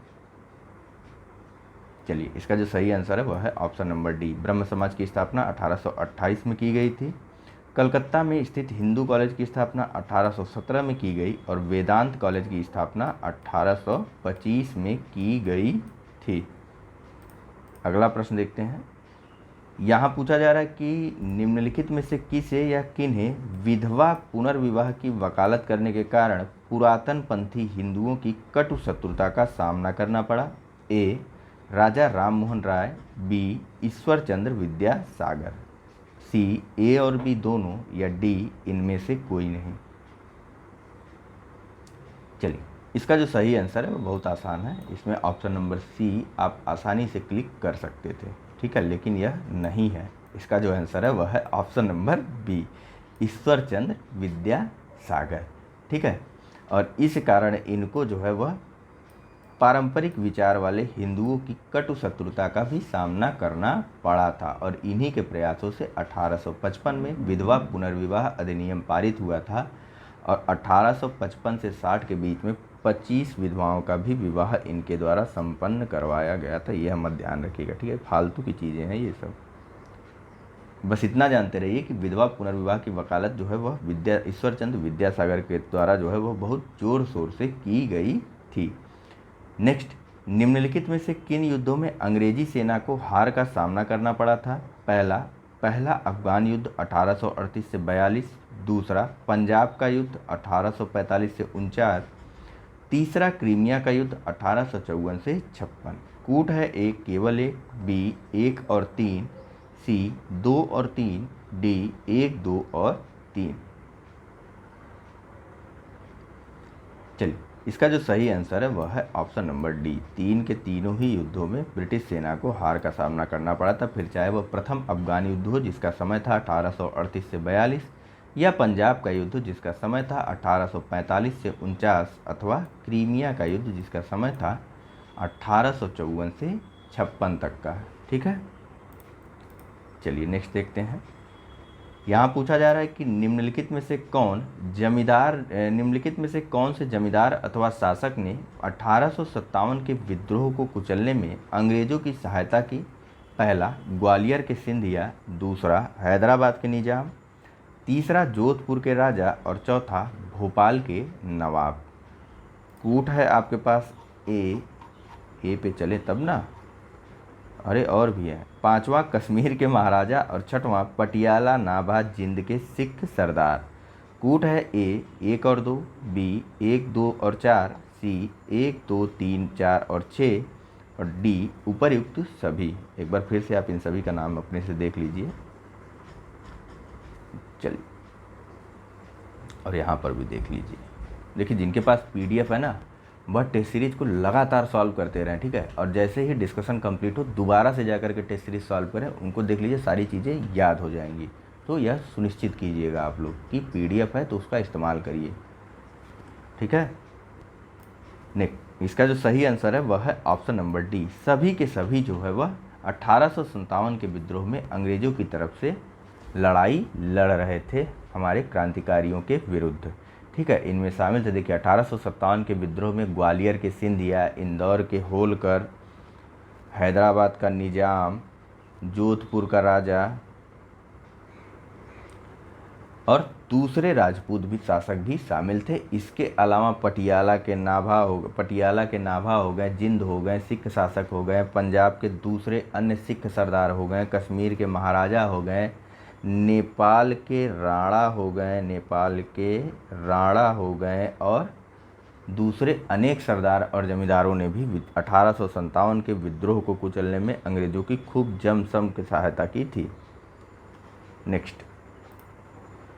चलिए इसका जो सही आंसर है वह है ऑप्शन नंबर डी, ब्रह्म समाज की स्थापना 1828 में की गई थी। कलकत्ता में स्थित हिंदू कॉलेज की स्थापना 1817 में की गई और वेदांत कॉलेज की स्थापना 1825 में की गई थी। अगला प्रश्न देखते हैं। यहाँ पूछा जा रहा है कि निम्नलिखित में से किसे या किन्हें विधवा पुनर्विवाह की वकालत करने के कारण पुरातन पंथी हिंदुओं की कटु शत्रुता का सामना करना पड़ा। ए राजा राम मोहन राय, बी ईश्वर चंद्र विद्यासागर, सी ए और बी दोनों या डी इनमें से कोई नहीं। चलिए इसका जो सही आंसर है वो बहुत आसान है, इसमें ऑप्शन नंबर सी आप आसानी से क्लिक कर सकते थे, ठीक है, लेकिन यह नहीं है। इसका जो आंसर है वह है option number B, Ishwar Chandra Vidyasagar, ठीक है। और इस कारण इनको जो है वह पारंपरिक विचार वाले हिंदुओं की कटु शत्रुता का भी सामना करना पड़ा था और इन्हीं के प्रयासों से 1855 में विधवा पुनर्विवाह अधिनियम पारित हुआ था और 1855 से 60 के बीच में 25 विधवाओं का भी विवाह इनके द्वारा संपन्न करवाया गया था। यह मत ध्यान रखिएगा, ठीक है, फालतू की चीज़ें हैं ये सब। बस इतना जानते रहिए कि विधवा पुनर्विवाह की वकालत जो है वह ईश्वर चंद्र विद्यासागर के द्वारा जो है वह बहुत जोर शोर से की गई थी। नेक्स्ट, निम्नलिखित में से किन युद्धों में अंग्रेजी सेना को हार का सामना करना पड़ा था? पहला अफगान युद्ध 1838 से 42, दूसरा पंजाब का युद्ध 1845 से 49, तीसरा क्रीमिया का युद्ध 1854 से 56। कूट है ए केवल एक, बी 1 और 3, सी 2 और 3, डी 1, 2 और 3। चलिए इसका जो सही आंसर है वह है ऑप्शन नंबर डी, 3 के तीनों ही युद्धों में ब्रिटिश सेना को हार का सामना करना पड़ा था, फिर चाहे वह प्रथम अफगान युद्ध हो जिसका समय था 1838 से 42, या पंजाब का युद्ध जिसका समय था 1845 से 49, अथवा क्रीमिया का युद्ध जिसका समय था 1854 से 56 तक का, ठीक है। चलिए नेक्स्ट देखते हैं। यहाँ पूछा जा रहा है कि निम्नलिखित में से कौन से जमींदार अथवा शासक ने 1857 के विद्रोह को कुचलने में अंग्रेजों की सहायता की? पहला ग्वालियर के सिंधिया, दूसरा हैदराबाद के निजाम, तीसरा जोधपुर के राजा और चौथा भोपाल के नवाब। कूट है आपके पास ए पे चले तब ना, अरे और भी है, पांचवा कश्मीर के महाराजा और छठवां पटियाला नाभा जिंद के सिख सरदार। कूट है ए 1 और 2, बी 1, 2 और 4, सी 1, 2, 3, 4 और 6 और डी उपरयुक्त सभी। एक बार फिर से आप इन सभी का नाम अपने से देख लीजिए। चलिए और यहाँ पर भी देख लीजिए। देखिए जिनके पास PDF है ना वह टेस्ट सीरीज को लगातार सॉल्व करते रहें, ठीक है, और जैसे ही डिस्कशन कंप्लीट हो दोबारा से जाकर के टेस्ट सीरीज सॉल्व करें, उनको देख लीजिए सारी चीज़ें याद हो जाएंगी। तो यह सुनिश्चित कीजिएगा आप लोग कि PDF है तो उसका इस्तेमाल करिए, ठीक है। नेक्स्ट, इसका जो सही आंसर है वह है ऑप्शन नंबर डी, सभी के सभी जो है वह 1857 के विद्रोह में अंग्रेजों की तरफ से लड़ाई लड़ रहे थे हमारे क्रांतिकारियों के विरुद्ध, ठीक है। इनमें शामिल थे, देखिए 1857 के विद्रोह में ग्वालियर के सिंधिया, इंदौर के होलकर, हैदराबाद का निजाम, जोधपुर का राजा और दूसरे राजपूत भी शासक भी शामिल थे। इसके अलावा पटियाला के नाभा हो गए, जिंद हो गए, सिख शासक हो गए, पंजाब के दूसरे अन्य सिख सरदार हो गए, कश्मीर के महाराजा हो गए, नेपाल के राणा हो गए और दूसरे अनेक सरदार और जमींदारों ने भी 1857 के विद्रोह को कुचलने में अंग्रेजों की खूब जमसम की सहायता की थी। नेक्स्ट,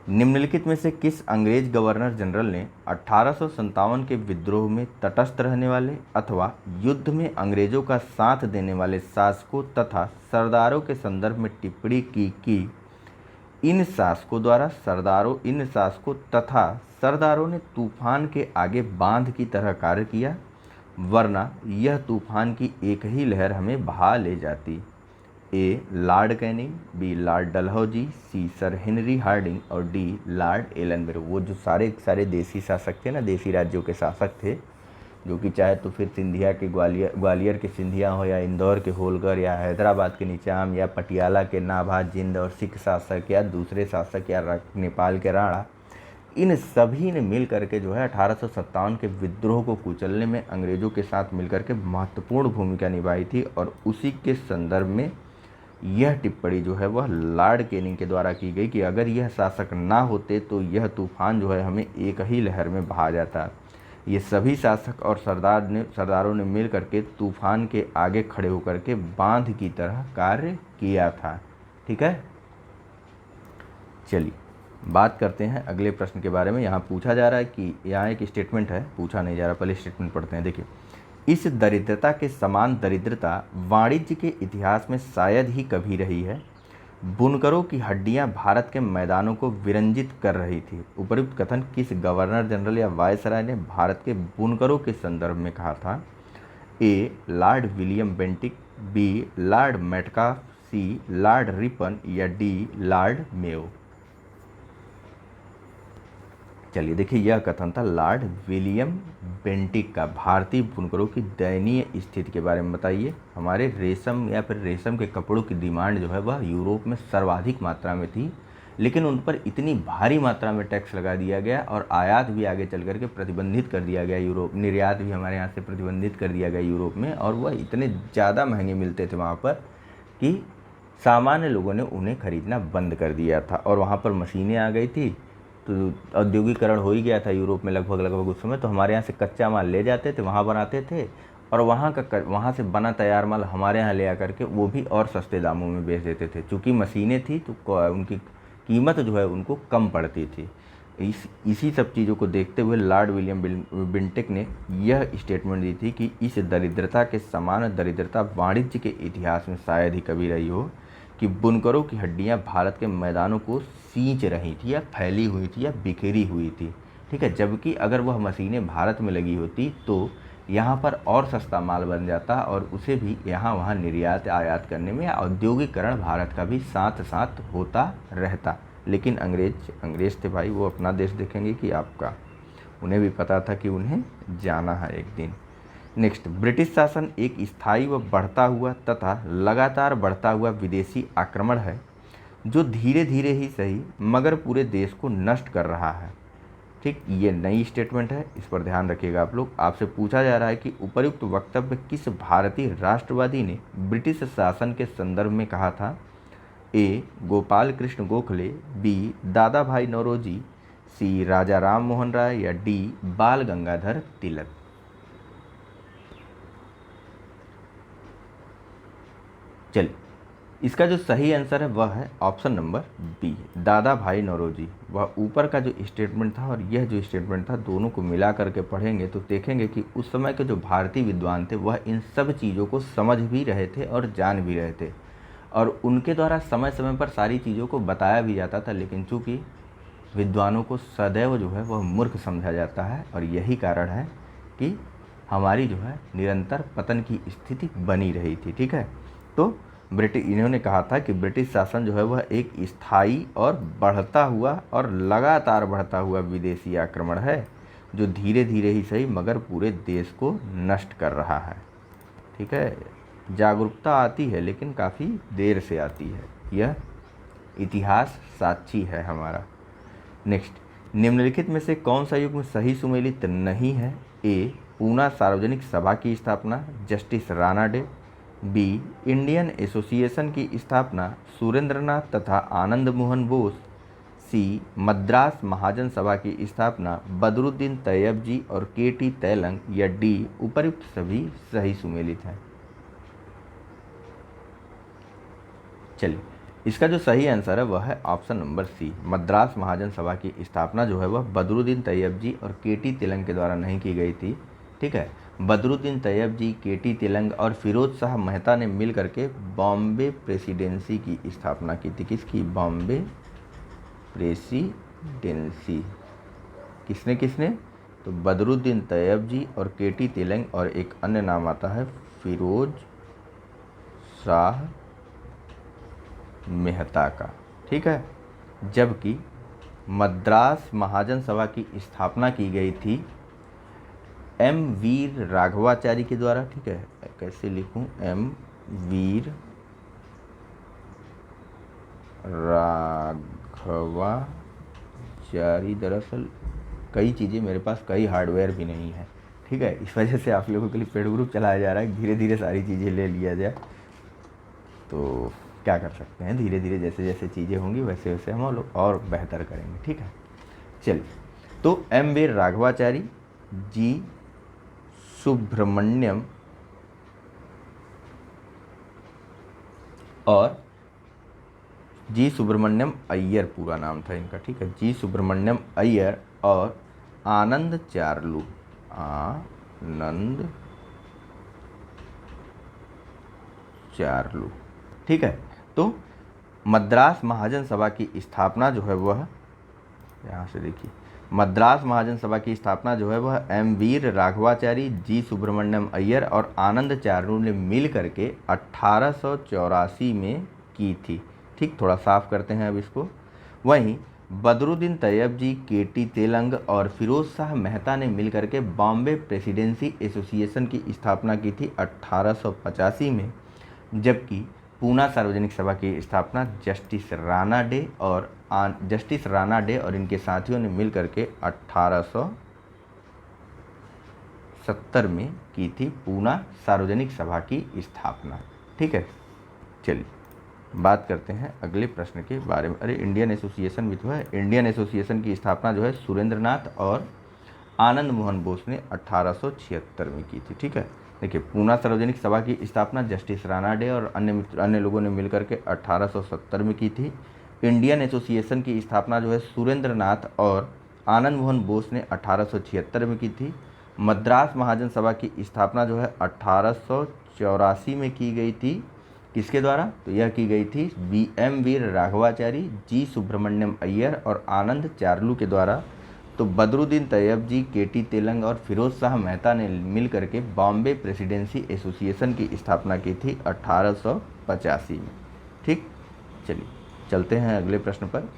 निम्नलिखित में से किस अंग्रेज गवर्नर जनरल ने 1857 के विद्रोह में तटस्थ रहने वाले अथवा युद्ध में अंग्रेजों का साथ देने वाले शासकों तथा सरदारों के संदर्भ में टिप्पणी की इन शासकों तथा सरदारों ने तूफान के आगे बांध की तरह कार्य किया, वरना यह तूफान की एक ही लहर हमें बहा ले जाती। A Lord Canning, B Lord Dalhousie, C sir Henry Hardinge और डी लॉर्ड एलनबरो। वो जो सारे देसी शासक थे ना, देसी राज्यों के शासक थे, जो कि चाहे तो फिर सिंधिया के ग्वालियर के सिंधिया हो, या इंदौर के होलकर, या हैदराबाद के निजाम, या पटियाला के नाभा, जिंद और सिख शासक, या दूसरे शासक, या नेपाल के राणा, इन सभी ने मिल करके जो है 1857 के विद्रोह को कुचलने में अंग्रेज़ों के साथ मिलकर के महत्वपूर्ण भूमिका निभाई थी। और उसी के संदर्भ में यह टिप्पणी जो है वह लॉर्ड कैनिंग के द्वारा की गई कि अगर यह शासक ना होते तो यह तूफान जो है हमें एक ही लहर में बहा जाता। ये सभी शासक और सरदारों ने मिल करके तूफान के आगे खड़े होकर के बांध की तरह कार्य किया था। ठीक है, चलिए बात करते हैं अगले प्रश्न के बारे में। यहाँ पूछा जा रहा है कि यहाँ एक स्टेटमेंट है, पूछा नहीं जा रहा, पहले स्टेटमेंट पढ़ते हैं। देखिए, इस दरिद्रता के समान दरिद्रता वाणिज्य के इतिहास में शायद ही कभी रही है। बुनकरों की हड्डियां भारत के मैदानों को विरंजित कर रही थी। उपरोक्त कथन किस गवर्नर जनरल या वायसराय ने भारत के बुनकरों के संदर्भ में कहा था? A Lord William Bentinck, B Lord Metcalfe, C Lord Ripon या डी लॉर्ड मेयो। चलिए देखिए, यह कथन था लॉर्ड विलियम बेंटिक का। भारतीय बुनकरों की दयनीय स्थिति के बारे में बताइए। हमारे रेशम या फिर रेशम के कपड़ों की डिमांड जो है वह यूरोप में सर्वाधिक मात्रा में थी, लेकिन उन पर इतनी भारी मात्रा में टैक्स लगा दिया गया और आयात भी आगे चल करके प्रतिबंधित कर दिया गया यूरोप, निर्यात भी हमारे यहाँ से प्रतिबंधित कर दिया गया यूरोप में, और वह इतने ज़्यादा महंगे मिलते थे वहाँ पर कि सामान्य लोगों ने उन्हें खरीदना बंद कर दिया था। और वहाँ पर मशीनें आ गई थी, तो औद्योगिकरण हो ही गया था यूरोप में लगभग उस समय। तो हमारे यहाँ से कच्चा माल ले जाते थे, वहाँ बनाते थे, और वहाँ से बना तैयार माल हमारे यहाँ ले आकर के वो भी और सस्ते दामों में बेच देते थे। चूँकि मशीनें थी तो उनकी कीमत जो है उनको कम पड़ती थी। इसी सब चीज़ों को देखते हुए लॉर्ड विलियम बेंटिक ने यह स्टेटमेंट दी थी कि इस दरिद्रता के समान दरिद्रता वाणिज्य के इतिहास में शायद ही कभी रही हो, कि बुनकरों की हड्डियां भारत के मैदानों को सींच रही थी, या फैली हुई थी, या बिखरी हुई थी। ठीक है, जबकि अगर वह मशीनें भारत में लगी होती तो यहाँ पर और सस्ता माल बन जाता, और उसे भी यहाँ वहाँ निर्यात आयात करने में औद्योगिकरण भारत का भी साथ साथ होता रहता। लेकिन अंग्रेज थे भाई, वो अपना देश देखेंगे कि आपका। उन्हें भी पता था कि उन्हें जाना है एक दिन। नेक्स्ट, ब्रिटिश शासन एक स्थायी व बढ़ता हुआ तथा लगातार बढ़ता हुआ विदेशी आक्रमण है, जो धीरे धीरे ही सही मगर पूरे देश को नष्ट कर रहा है। ठीक, ये नई स्टेटमेंट है, इस पर ध्यान रखिएगा आप लोग। आपसे पूछा जा रहा है कि उपर्युक्त वक्तव्य किस भारतीय राष्ट्रवादी ने ब्रिटिश शासन के संदर्भ में कहा था? ए गोपाल कृष्ण गोखले, बी दादा भाई नौरोजी, सी राजा राम मोहन राय या डी बाल गंगाधर तिलक। चलिए, इसका जो सही आंसर है वह है ऑप्शन नंबर बी, दादा भाई नौरोजी। वह ऊपर का जो स्टेटमेंट था और यह जो स्टेटमेंट था, दोनों को मिला करके पढ़ेंगे तो देखेंगे कि उस समय के जो भारतीय विद्वान थे वह इन सब चीज़ों को समझ भी रहे थे और जान भी रहे थे, और उनके द्वारा समय समय पर सारी चीज़ों को बताया भी जाता था। लेकिन चूँकि विद्वानों को सदैव जो है वह मूर्ख समझा जाता है, और यही कारण है कि हमारी जो है निरंतर पतन की स्थिति बनी रही थी। ठीक है, तो इन्होंने कहा था कि ब्रिटिश शासन जो है वह एक स्थायी और बढ़ता हुआ और लगातार बढ़ता हुआ विदेशी आक्रमण है, जो धीरे धीरे ही सही मगर पूरे देश को नष्ट कर रहा है। ठीक है, जागरूकता आती है लेकिन काफ़ी देर से आती है, यह इतिहास साक्षी है हमारा। नेक्स्ट, निम्नलिखित में से कौन सा युग्म सही सुमेलित नहीं है? ए पूना सार्वजनिक सभा की स्थापना, justice Ranade, B Indian association की स्थापना, सुरेंद्रनाथ तथा आनंद मोहन बोस, सी मद्रास महाजन सभा की स्थापना, बदरुद्दीन तैयब जी और के.टी. तैलंग या डी उपर्युक्त सभी सही सुमेलित हैं। चलिए, इसका जो सही आंसर है वह है ऑप्शन नंबर सी, मद्रास महाजन सभा की स्थापना जो है वह बदरुद्दीन तैयब जी और के.टी. तिलंग के द्वारा नहीं की गई थी। ठीक है, बदरुद्दीन तैयब जी, के.टी. तिलंग और फिरोज शाह मेहता ने मिल करके बॉम्बे प्रेसिडेंसी की स्थापना की थी। किसकी? बॉम्बे प्रेसिडेंसी। किसने? तो बदरुद्दीन तैयब जी और के.टी. तिलंग, और एक अन्य नाम आता है फिरोज शाह मेहता का, ठीक है। जबकि मद्रास महाजन सभा की स्थापना की गई थी एम वीर राघवाचारी के द्वारा, ठीक है। कैसे लिखूं, एम वीर राघवाचारी। दरअसल कई चीज़ें मेरे पास, कई हार्डवेयर भी नहीं है, ठीक है। इस वजह से आप लोगों के लिए पेड ग्रुप चलाया जा रहा है, धीरे धीरे सारी चीज़ें ले लिया जाए। तो क्या कर सकते हैं, धीरे धीरे जैसे जैसे चीज़ें होंगी वैसे वैसे हम लोग और बेहतर करेंगे, ठीक है। चलिए, तो एम वीर राघवाचारी, जी सुब्रमण्यम और जी सुब्रमण्यम अय्यर पूरा नाम था इनका, ठीक है। जी सुब्रमण्यम अय्यर और आनंद चार्लू, आनंद चार्लू, ठीक है। तो मद्रास महाजन सभा की स्थापना जो है वह, यहाँ से देखिए, मद्रास महाजन सभा की स्थापना जो है वह एम वीर राघवाचारी, जी सुब्रमण्यम अय्यर और आनंद चार्लू ने मिल करके 1884 में की थी, ठीक। थोड़ा साफ करते हैं अब इसको। वहीं बदरुद्दीन तैयब जी, केटी तेलंग और फिरोज शाह मेहता ने मिल करके बॉम्बे प्रेसिडेंसी एसोसिएशन की स्थापना की थी 1885 में। जबकि पूना सार्वजनिक सभा की स्थापना जस्टिस राणा डे और इनके साथियों ने मिल करके 1870 में की थी पूना सार्वजनिक सभा की स्थापना, ठीक है। चलिए बात करते हैं अगले प्रश्न के बारे में। अरे इंडियन एसोसिएशन भी तो है। इंडियन एसोसिएशन की स्थापना जो है सुरेंद्रनाथ और आनंद मोहन बोस ने 1876 में की थी, ठीक है। देखिए, पूना सार्वजनिक सभा की स्थापना जस्टिस राणा डे और अन्य लोगों ने मिलकर के 1870 में की थी। इंडियन एसोसिएशन की स्थापना जो है सुरेंद्रनाथ और आनंद मोहन बोस ने 1876 में की थी। मद्रास महाजन सभा की स्थापना जो है 1884 में की गई थी। किसके द्वारा? तो यह की गई थी एम वीर राघवाचारी, जी सुब्रमण्यम अय्यर और आनंद चार्लू के द्वारा। तो बदरुद्दीन तैयब जी, केटी तेलंग और फिरोज शाह मेहता ने मिल करके बॉम्बे प्रेसिडेंसी एसोसिएशन की स्थापना की थी 1885 में, ठीक। चलिए चलते हैं अगले प्रश्न पर।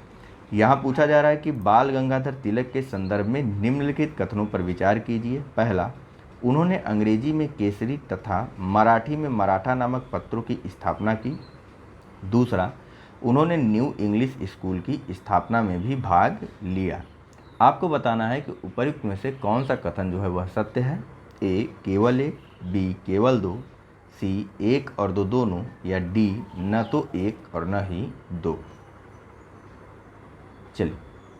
यहाँ पूछा जा रहा है कि बाल गंगाधर तिलक के संदर्भ में निम्नलिखित कथनों पर विचार कीजिए। पहला, उन्होंने अंग्रेजी में केसरी तथा मराठी में मराठा नामक पत्रों की स्थापना की। दूसरा, उन्होंने न्यू इंग्लिश स्कूल की स्थापना में भी भाग लिया। आपको बताना है कि उपयुक्त में से कौन सा कथन जो है वह सत्य है। ए केवल एक, बी केवल दो, सी एक और दो दोनों, या डी न तो एक और न ही दो। चलिए,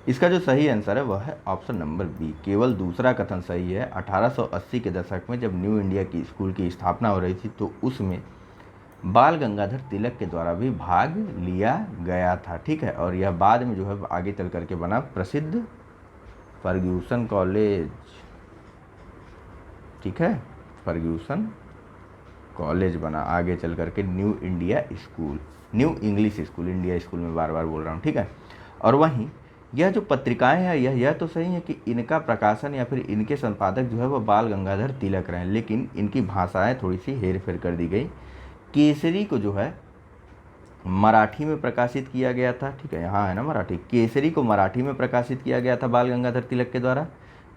इसका जो सही आंसर है वह है ऑप्शन नंबर बी, केवल दूसरा कथन सही है। 1880 के दशक में जब न्यू इंडिया की स्कूल की स्थापना हो रही थी तो उसमें बाल गंगाधर तिलक के द्वारा भी भाग लिया गया था, ठीक है। और यह बाद में जो है आगे चल करके बना प्रसिद्ध फर्ग्यूसन कॉलेज, ठीक है। फर्ग्यूसन कॉलेज बना आगे चल करके new India school, new English school, India school में बार बार बोल रहा हूँ, ठीक है। और वहीं यह जो पत्रिकाएं हैं यह तो सही है कि इनका प्रकाशन या फिर इनके संपादक जो है वह बाल गंगाधर तिलक रहे, लेकिन इनकी भाषाएं थोड़ी सी हेर फेर कर दी गई। केसरी को जो है मराठी में प्रकाशित किया गया था, ठीक है, यहाँ है ना मराठी। केसरी को मराठी में प्रकाशित किया गया था बाल गंगाधर तिलक के द्वारा,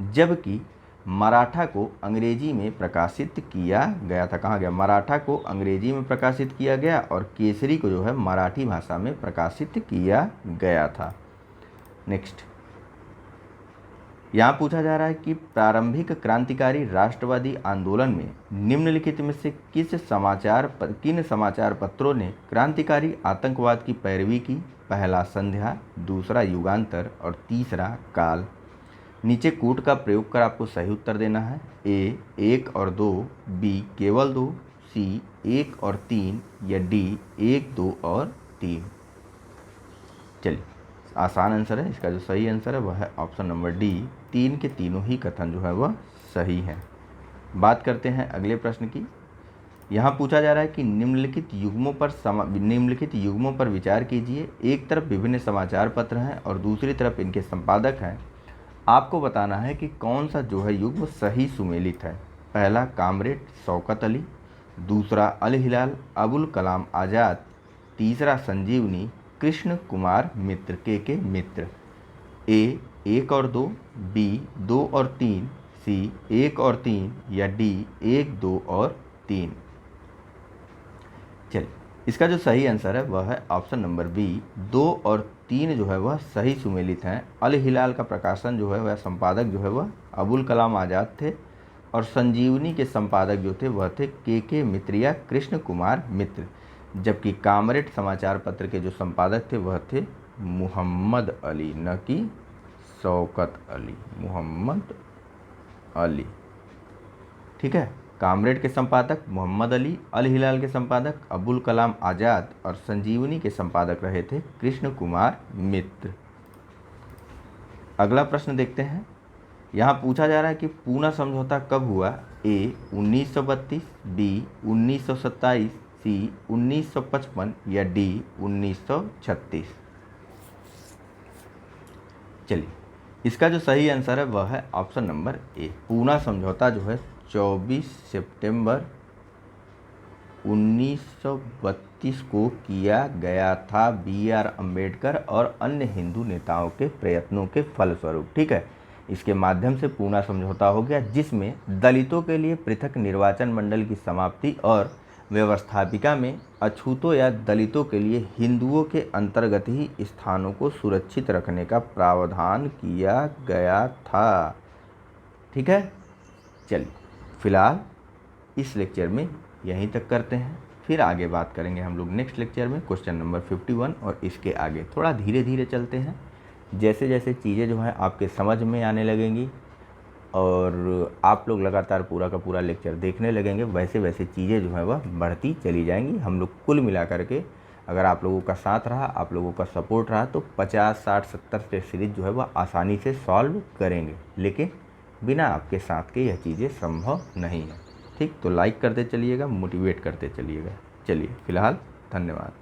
जबकि मराठा को अंग्रेजी में प्रकाशित किया गया था। कहाँ गया? मराठा को अंग्रेजी में प्रकाशित किया गया और केसरी को जो है मराठी भाषा में प्रकाशित किया गया था। नेक्स्ट, यहाँ पूछा जा रहा है कि प्रारंभिक क्रांतिकारी राष्ट्रवादी आंदोलन में निम्नलिखित में से किन समाचार पत्रों ने क्रांतिकारी आतंकवाद की पैरवी की? पहला संध्या, दूसरा युगांतर और तीसरा काल। नीचे कूट का प्रयोग कर आपको सही उत्तर देना है। ए एक और दो, बी केवल दो, सी एक और तीन, या डी एक दो और तीन। चलिए, आसान आंसर है, इसका जो सही आंसर है वह है ऑप्शन नंबर डी, तीन के तीनों ही कथन जो है वह सही है। बात करते हैं अगले प्रश्न की। यहाँ पूछा जा रहा है कि निम्नलिखित युग्मों पर विचार कीजिए। एक तरफ विभिन्न समाचार पत्र हैं और दूसरी तरफ इनके संपादक हैं। आपको बताना है कि कौन सा जो है युग्म सही सुमेलित है। पहला कामरेड शौकत अली, दूसरा अल हिलाल अबुल कलाम आज़ाद, तीसरा संजीवनी, कृष्ण कुमार मित्र, के मित्र। ए 1 और 2, बी 2 और 3, सी 1 और 3 या डी 1, 2 और 3। चलिए, इसका जो सही आंसर है वह है ऑप्शन नंबर बी, 2 और 3 जो है वह सही सुमेलित हैं। अल हिलाल का प्रकाशन जो है वह संपादक जो है वह अबुल कलाम आज़ाद थे और संजीवनी के संपादक जो थे वह थे के मित्र या कृष्ण कुमार मित्र, जबकि कामरेड समाचार पत्र के जो संपादक थे वह थे मोहम्मद अली, न कि शौकत अली, मोहम्मद अली। ठीक है, कामरेड के संपादक मोहम्मद अली, अल हिलाल के संपादक अबुल कलाम आज़ाद और संजीवनी के संपादक रहे थे कृष्ण कुमार मित्र। अगला प्रश्न देखते हैं। यहाँ पूछा जा रहा है कि पूना समझौता कब हुआ? ए 1932, बी 1927, सी 1955 या डी 1936। चलिए, इसका जो सही आंसर है वह है ऑप्शन नंबर ए। पूना समझौता जो है 24 सितंबर 1932 को किया गया था BR अम्बेडकर और अन्य हिंदू नेताओं के प्रयत्नों के फलस्वरूप। ठीक है, इसके माध्यम से पूना समझौता हो गया, जिसमें दलितों के लिए पृथक निर्वाचन मंडल की समाप्ति और व्यवस्थापिका में अछूतों या दलितों के लिए हिंदुओं के अंतर्गत ही स्थानों को सुरक्षित रखने का प्रावधान किया गया था। ठीक है, चलिए फिलहाल इस लेक्चर में यहीं तक करते हैं, फिर आगे बात करेंगे हम लोग नेक्स्ट लेक्चर में क्वेश्चन नंबर 51 और इसके आगे। थोड़ा धीरे धीरे चलते हैं, जैसे जैसे चीज़ें जो हैं आपके समझ में आने लगेंगी और आप लोग लगातार पूरा का पूरा लेक्चर देखने लगेंगे, वैसे वैसे चीज़ें जो हैं वह बढ़ती चली जाएंगी। हम लोग कुल मिला करके, अगर आप लोगों का साथ रहा, आप लोगों का सपोर्ट रहा, तो 50, 60, 70 टेस्ट सीरीज जो है वह आसानी से सॉल्व करेंगे, लेकिन बिना आपके साथ के यह चीज़ें संभव नहीं है। ठीक, तो लाइक करते चलिएगा, मोटिवेट करते चलिएगा। चलिए फिलहाल धन्यवाद।